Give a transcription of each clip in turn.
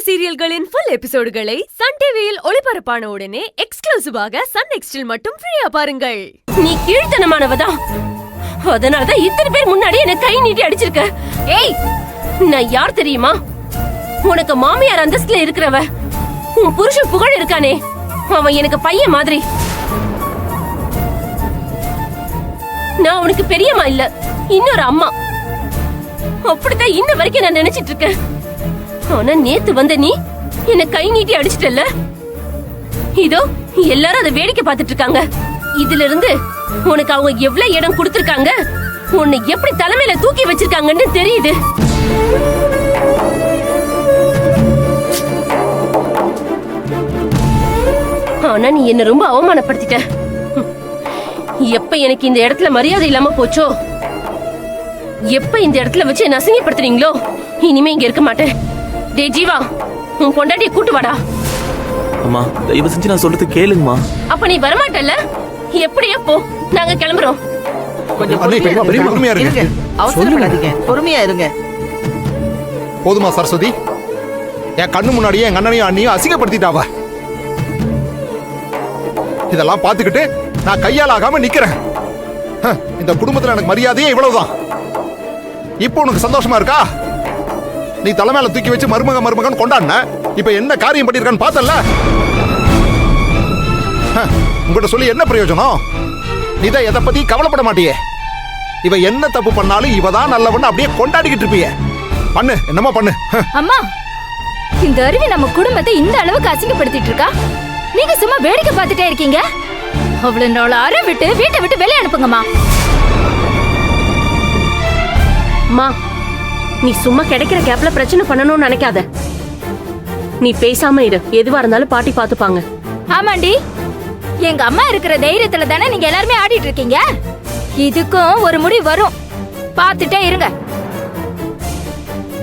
சீரியல்களின் full எபிசோடுகளை Sun டிவியில் ஒளிபரப்பான உடனே எக்ஸ்க்ளூசிவாக சன் நெக்ஸ்டில் மட்டும் ஃப்ரீயா பாருங்கள். நீ கீழ்த்தனமானவதான், அதனாலதான் இத்தனை பேர் முன்னாடி என்ன கை நீட்டி அடிச்சிருக்க. ஏய், நான் யார் தெரியுமா? உனக்கு மாமியார் அந்தஸ்துல இருக்கிறவ. உன் புருஷன் புகழ் இருக்கானே, அவன் எனக்கு பையன் மாதிரி. நான் உனக்கு பெரியம்மா இல்ல, இன்னொரு அம்மா. அப்படித்தான் இன்ன வரைக்கும் நான் நினைச்சிட்டு இருக்கேன். ஆனா நேத்து வந்த நீ என்ன கை நீட்டி அடிச்சிட்டல்ல. இதோ எல்லாரும் அதை வேடிக்கை பார்த்துட்டு இருக்காங்க. இதுல இருந்து உனக்கு அவங்க எவ்வளவு இடம் கொடுத்திருக்காங்க, உன்னை எப்படி தலைமையில தூக்கி வச்சிருக்காங்கன்னு தெரியுது. ஆனா நீ என்ன ரொம்ப அவமானப்படுத்திட்ட. எப்ப எனக்கு இந்த இடத்துல மரியாதை இல்லாம போச்சோ, எப்ப இந்த இடத்துல வச்சு என்ன அசிங்கப்படுத்துறீங்களோ, இனிமே இங்க இருக்க மாட்டேன். டே ஜீவா, உன் பொண்டாட்டியை கூட்டு வாடா. அம்மா, தயவு செஞ்சு நான் சொல்றது கேளுங்கம்மா. அப்ப நீ வரமாட்டல்ல? எப்படியா போ, நாங்க கிளம்புறோம். கொஞ்சம் பொறுமையா இருங்க. அவசரப்படாதீங்க, பொறுமையா இருங்க. போதுமா சரஸ்வதி? என் கண்ணு முன்னாடியே எங்க அண்ணனையும் அண்ணியும் அசிங்கப்படுத்திட்டாவ. இதெல்லாம் பாத்துக்கிட்டு நான் கையால் ஆகாம நிக்கிறேன். இந்த குடும்பத்துல எனக்கு மரியாதையே இவ்வளவுதான். இப்போ உனக்கு சந்தோஷமா இருக்கா? நீ தலைமையில தூக்கி வச்சு மருமகன் கொண்டாடின. இப்ப என்ன காரியம் பண்ணிருக்கான்னு பார்த்தல. உங்ககிட்ட சொல்லி என்ன பிரயோஜனம்? நீதான் எதை பத்தி கவலைப்பட மாட்டியே. இவ என்ன தப்பு பண்ணாலும் இவதான் நல்லவன்னு அப்படியே கொண்டாடிக்கிட்டு இருப்பிய. பண்ணு, என்னமா பண்ணு. அம்மா, இந்த அருவி நம்ம குடும்பத்தை இந்த அளவுக்கு அசிங்கப்படுத்திட்டு இருக்கா. நீங்க சும்மா வேடிக்கை பார்த்துட்டே இருக்கீங்க. அவ்வளவு நாள் அரை விட்டு வீட்டை விட்டு வெளியே அனுப்புங்கம்மா. மா, நீ சும்மா கிடைக்கிற கேப்ல பிரச்சனை பண்ணணும்னு நினைக்காத. நீ பேசாம இரு, எதுவா இருந்தாலும் பாட்டி பாத்துப்பாங்க. ஆமாண்டி, எங்க அம்மா இருக்கிற தைரியத்துல தானே நீங்க எல்லாருமே ஆடிட்டு இருக்கீங்க. இதுக்கும் ஒரு முடிவு வரும், பாத்துட்டே இருங்க.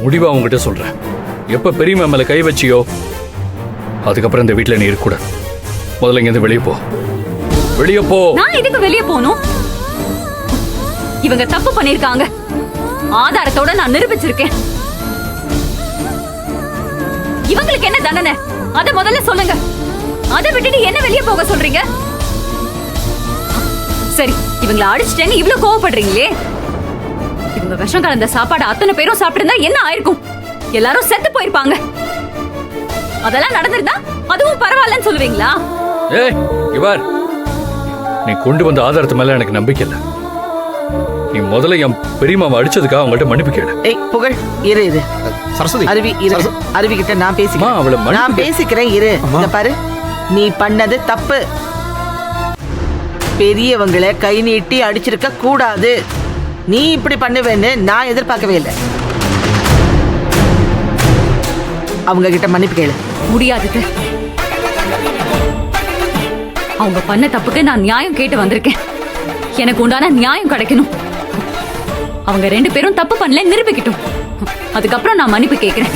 முடிவா உங்ககிட்ட சொல்றேன். எப்ப பெரியம்மா மேல கை வச்சியோ, அதுக்கப்புறம் இந்த வீட்டுல நீ இருக்கூட. முதல்ல இங்க இருந்து வெளியே போ, வெளியே போ. நான் எதுக்கு வெளியே போகணும்? இவங்க தப்பு பண்ணிருக்காங்க, ஆதாரத்தோட நான் நிரூபிச்சிருக்கேன். இவங்களுக்கு என்ன தண்டனை அத முதல்ல சொல்லுங்க. அதை விட்டுட்டு என்ன வெளியே போக சொல்றீங்க? சரி, இவங்களை அடிச்சிட்டேன்னு இவ்வளவு கோவப்படுறீங்களே, இவங்க விஷம் கலந்த சாப்பாடு அத்தனை பேரும் சாப்பிட்டிருந்தா என்ன ஆயிருக்கும்? எல்லாரும் செத்து போயிருப்பாங்க. அதெல்லாம் நடந்திருந்தா அதுவும் பரவாயில்லன்னு சொல்லுவீங்களா? ஏய் இவர், நீ கொண்டு வந்த ஆதாரத்து மேல எனக்கு நம்பிக்கை இல்ல. நீ முதல்ல என் பெரியம்மாவை அடிச்சதுக்காக அவங்கள்ட்ட மன்னிப்பு கேளு. ஏய் புகழ், இரு இரு. சரஸ்வதி, அருவி இரு. அருவி கிட்ட நான் பேசிக்கிறேன். நான் பேசிக்கிறேன், இரு. இத பாரு, நீ பண்ணது தப்பு. பெரியவங்களை கை நீட்டி அடிச்சிருக்க கூடாது. நீ இப்படி பண்ணுவேன்னு நான் எதிர்பார்க்கவே இல்லை. அவங்க கிட்ட மன்னிப்பு கேளு. முடியாது. அவங்க பண்ண தப்புக்கு நான் நியாயம் கேட்டு வந்திருக்கேன். எனக்கு உண்டான நியாயம் கிடைக்கணும். அவங்க ரெண்டு பேரும் தப்பு பண்ணல நிரூபிக்கட்டும், அதுக்கப்புறம் நான் மன்னிப்பு கேட்கிறேன்.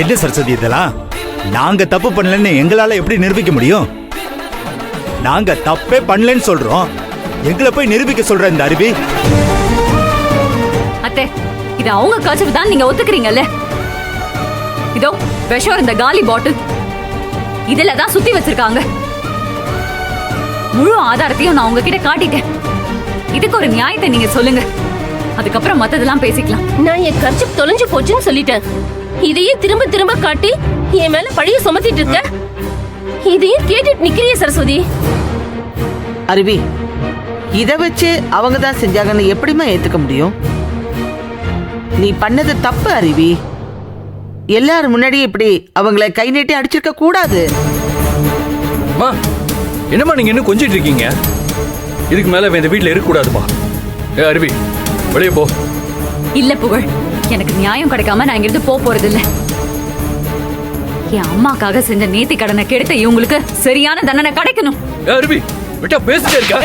என்ன சரஸ்வதி இதெல்லாம்? நாங்க தப்பு பண்ணலன்னு எங்களால எப்படி நிரூபிக்க முடியும்? நாங்க தப்பே பண்ணலன்னு சொல்றோம், எங்களை போய் நிரூபிக்க சொல்ற இந்த அருவி. அத்தை, இது அவங்க கச்சவு தான் நீங்க ஒத்துக்கிறீங்கல்ல? இதோ விஷம் இந்த காலி பாட்டில் இதுல தான் சுத்தி வச்சிருக்காங்க. முழு ஆதாரத்தையும் நான் உங்ககிட்ட காட்டிட்டேன். இதுக்கு ஒரு நியாயத்தை நீங்க சொல்லுங்க, அதுக்கப்புறம் மத்ததெல்லாம் பேசிக்கலாம். நான் என் கர்ச்சிப் தொலைஞ்சு போச்சுன்னு சொல்லிட்டேன். இதையே திரும்ப திரும்ப காட்டி என் மேல பழிய சுமத்திட்டு இருக்க. இதையும் கேட்டுட்டு நிக்கிறிய சரஸ்வதி. அருவி, இத வச்சு அவங்க தான் செஞ்சாங்கன்னு எப்படிமா ஏத்துக்க முடியும்? நீ பண்ணது தப்பு அருவி. எல்லாரும் முன்னாடி இப்படி அவங்களை கை நீட்டி அடிச்சிருக்க கூடாது. என்னம்மா நீங்க இன்னும் கொஞ்சிட்டு இருக்கீங்க? இதுக்கு மேல இந்த வீட்டுல இருக்க கூடாதுமா. ஏ அருவி, வெளியே போ. இல்ல புகழ், எனக்கு நியாயம் கிடைக்காம நான் இங்கிருந்து போறது இல்ல. என் அம்மாக்காக செஞ்ச நேர்த்தி கடனை கெடுத்த இவங்களுக்கு சரியான தண்டனை கிடைக்கணும். அருவி, விட்டா பேசிட்டே இருக்கா?